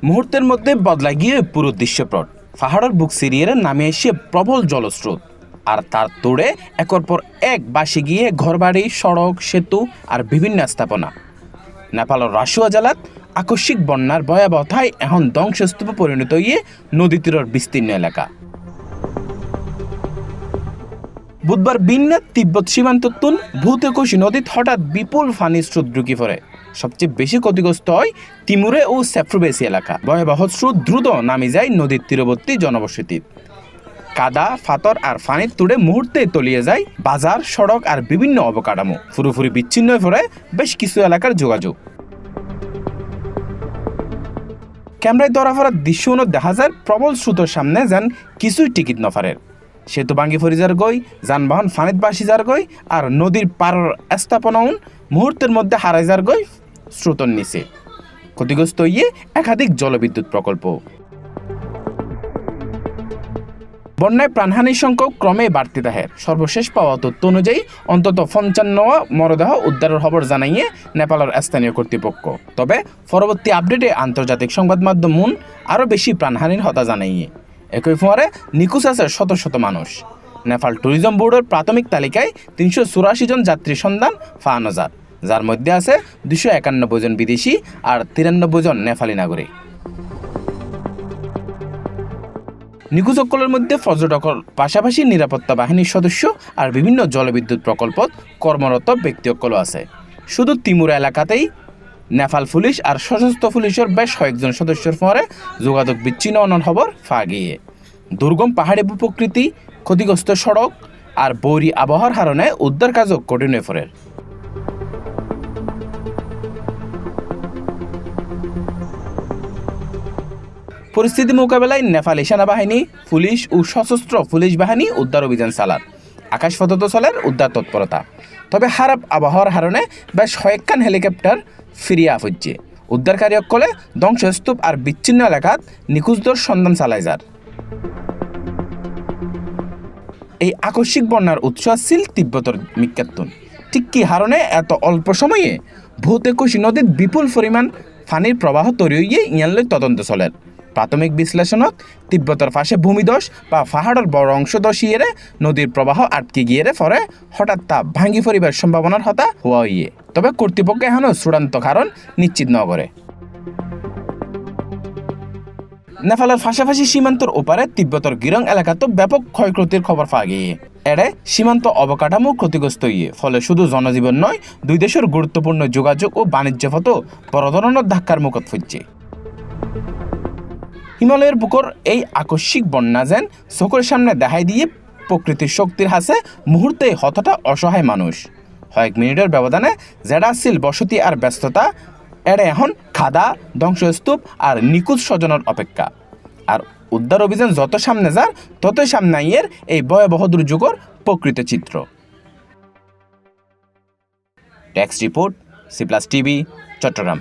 মুহূর্তের মধ্যে বদলা গিয়ে পুরো দৃশ্যপট। পাহাড়ের বুক সিরিয়ে নামে এসে প্রবল জলস্রোত, আর তার তোড়ে একর পর এক বাসে গিয়ে ঘরবাড়ি, সড়ক, সেতু আর বিভিন্ন স্থাপনা। নেপালের রাসুয়া জেলাত আকস্মিক বন্যার ভয়াবহতায় এখন ধ্বংসস্তূপে পরিণত হয়ে নদী তীরের বিস্তীর্ণ এলাকা। বুধবার বিন্যাত তিব্বত সীমান্ততুন ভূতেকোশি নদীত হঠাৎ বিপুল পানির স্রোত ঢুকে পড়ে। সবচেয়ে বেশি ক্ষতিগ্রস্ত হয় তিমুরে ও সেফ্রোবেসি এলাকা। ভয়াবহ স্রোত দ্রুত নামে যায় নদীর তীরবর্তী জনবসতি। কাদা, ফাতর আর ফানির তুড়ে মুহূর্তে তলিয়ে যায় বাজার, সড়ক আর বিভিন্ন অবকাঠামো। পুরোপুরি বিচ্ছিন্ন হয়ে পড়ে বেশ কিছু এলাকার যোগাযোগ। ক্যামেরায় ধরা পড়ার দৃশ্য দেখা যায় প্রবল স্রোতের সামনে যেন কিছুই টিকিট নফারের। সেতু ভাঙ্গি ফরিজার গই, যানবাহন ফানিত বাসি যার গই, আর নদীর পাড়ের স্থাপনাউন মুহূর্তের মধ্যে হারাই যার গই স্রোতর নিচে। ক্ষতিগ্রস্ত হইয়ে একাধিক জলবিদ্যুৎ প্রকল্প। বন্যায় প্রাণহানির সংখ্যা ক্রমে বাড়তে থাকে। সর্বশেষ পাওয়া তথ্য অনুযায়ী অন্তত 55 মরদেহ উদ্ধারের খবর জানাইয়ে নেপালের স্থানীয় কর্তৃপক্ষ। তবে পরবর্তী আপডেটে আন্তর্জাতিক সংবাদ মাধ্যম মুন আরও বেশি প্রাণহানির হতা জানাইয়ে। একই ফোয়ারে নিখোঁজ আছে শত শত মানুষ। নেপাল ট্যুরিজম বোর্ডের প্রাথমিক তালিকায় 384 জন যাত্রীর সন্ধান পাওয়া যায়, যার মধ্যে আছে 291 জন বিদেশি আর 93 জন নেপালি নাগরিক। নিখোঁজসকলের মধ্যে পর্যটকের পাশাপাশি নিরাপত্তা বাহিনীর সদস্য আর বিভিন্ন জলবিদ্যুৎ প্রকল্পত কর্মরত ব্যক্তিসকল আছে। শুধু তিমুর এলাকাতেই নেপাল পুলিশ আর সশস্ত্র পুলিশের বেশ কয়েকজন সদস্যের পরে যোগাযোগ বিচ্ছিন্ন অনন খবর পাওয়া গিয়ে। দুর্গম পাহাড়ি ভূপ্রকৃতি, ক্ষতিগ্রস্ত সড়ক আর বৈরী আবহাওয়ার কারণে উদ্ধার কাজও কঠিন হয়ে পড়ে। পরিস্থিতি মোকাবেলায় নেপালি সেনাবাহিনী, পুলিশ ও সশস্ত্র পুলিশ বাহিনী উদ্ধার অভিযান চালান। আকাশপথত চলের উদ্ধার তৎপরতা। তবে খারাপ আবহাওয়ার কারণে বেশ কয়েকখান হেলিকপ্টার ফিরিয়ে আফুচ্ছে। উদ্ধারকারীসকলে ধ্বংসস্তূপ আর বিচ্ছিন্ন এলাকাত নিখোঁজদের সন্ধান চালায় যার। এই আকস্মিক বন্যার উৎস ছিল তিব্বতের মিক্কাতুন। ঠিক কি হারণে এত অল্প সময়ে ভূতেকোশি নদীর বিপুল পরিমাণ পানির প্রবাহ তৈরি হয়ে ইয়ানলৈ তদন্ত চলের। প্রাথমিক বিশ্লেষণত তিব্বতের পাশে ভূমিধস বা পাহাড়ের বড় অংশ ধসিয়ে নদীর প্রবাহ আটকে গিয়ে পরে হঠাৎ তা ভাঙ্গি পরিবার সম্ভাবনার হতা হওয়া হইয়ে। তবে কর্তৃপক্ষ এখনও চূড়ান্ত কারণ নিশ্চিত ন করে। নেপালের পাশাপাশি সীমান্তর ওপারে তিব্বতের গিরং এলাকাতে ব্যাপক ক্ষয়ক্ষতির খবর পাওয়া গিয়ে। এড়ে সীমান্ত অবকাঠামো ক্ষতিগ্রস্ত হইয়ে। ফলে শুধু জনজীবন নয়, দুই দেশের গুরুত্বপূর্ণ যোগাযোগ ও বাণিজ্য পথও বড় ধরনের ধাক্কার মুখত ফুটছে। হিমালয়ের বুকর এই আকস্মিক বন্যা যেন চোখের সামনে দেখাই দিয়ে প্রকৃতির শক্তির হাসে মুহূর্তে হতটা অসহায় মানুষ। কয়েক মিনিটের ব্যবধানে যেটা ছিল বসতি আর ব্যস্ততা, এড়ে এখন খাদা, ধ্বংসস্তূপ আর নিখোঁজ স্বজনের অপেক্ষা। আর উদ্ধার অভিযান যত সামনে যার ততই সামনে আইয়ের এই ভয়াবহ দুর্যোগের প্রকৃত চিত্র। Text report, C+ TV, Chittagong.